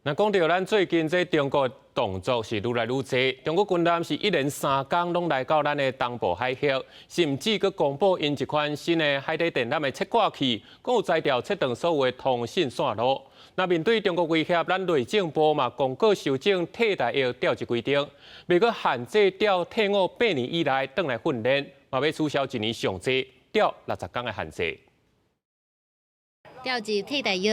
那讲到咱最近这中国动作是愈来愈多，中国军舰是一连3天拢来到咱的东部海峡，甚至佮公布因一款新的海底电缆的测挂器，佮有摘掉切断所有的通信线路。那面对中国威胁，咱内政部嘛公告修正替代役调职规定，要佮限制调退伍8年以内转来训练，嘛要取消1年上济调60天的限制。 调集替代役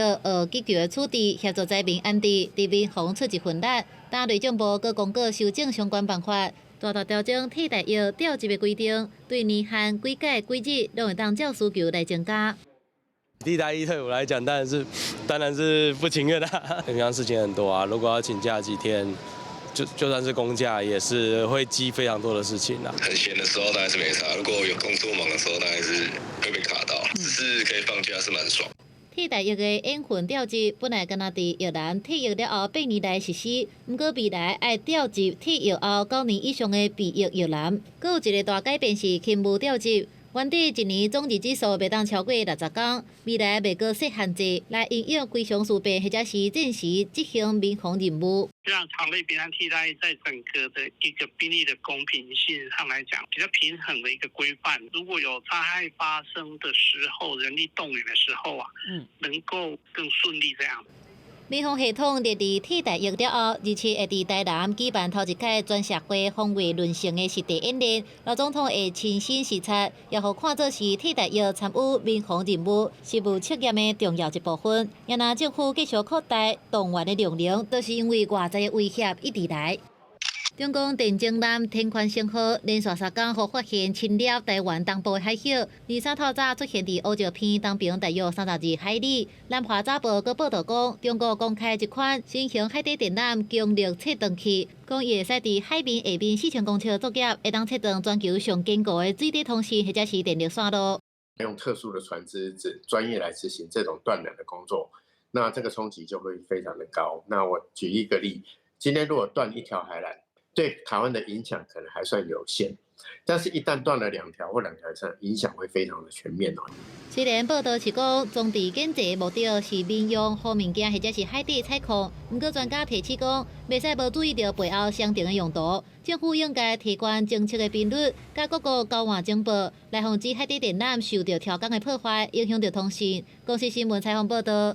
急救的处置，协助灾民安置，伫民防出一份力。但内政部佮公告修正相关办法，大大调整替代役调集的规定，对年限、几改、几日，拢会当照需求来增加。替代役对我来讲，当然是不情愿啦。平常事情很多啊，如果要请假几天，就算是公假，也是会积非常多的事情啦。很闲的时候当然是没差，如果有工作忙的时候，当然是会被卡到。只是可以放假是蛮爽。 替代役的演训调集本来敢若伫役男退役了后8年来实施，不过未来爱调集退役后9年以上的备役役男。佮有一个大改变是勤务调集，原底1年总日指数袂当超过60天，未来袂搁设限制，来应用规常事变或者是战时执行民防任务。 让常备兵役替代役在整个的一个兵力的公平性上来讲，比较平衡的一个规范。如果有灾害发生的时候，人力动员的时候啊，能够更顺利这样。民防系统列伫替代役了后，而且会伫台南举办头一届全社会防卫论成的实地演练，老总统会亲身视察，也互看作是替代役参与民防任务实务测验的重要一部分。也若政府继续扩大动员的量能，都是因为外在的威胁一直来。 中共电侦舰天宽星号连续3天，互发现侵略台湾东部海峡。23透早出现伫乌石片东边大约32海里。南华早报佮报道讲，中国公开一款新型海底电缆强力测断器，讲伊会使伫海面下面4000公尺作业，会当测断全球上坚固的水底通信或者是电力线路。用特殊的船只专业来执行这种断缆的工作，那这个冲击就会非常的高。那我举一个例，今天如果断一条海缆。 对台湾的影响可能还算有限，但是一旦断了2条或2条以上，影响会非常的全面哦。虽然报道是讲装置建设目的是民用好物件或者是海底采矿，不过专家提醒讲，袂使无注意到背后相同的用途。政府应该提高侦测的频率，甲各个交换情报，来防止海底电缆受到超工的破坏，影响到通信。公司新闻采访报道。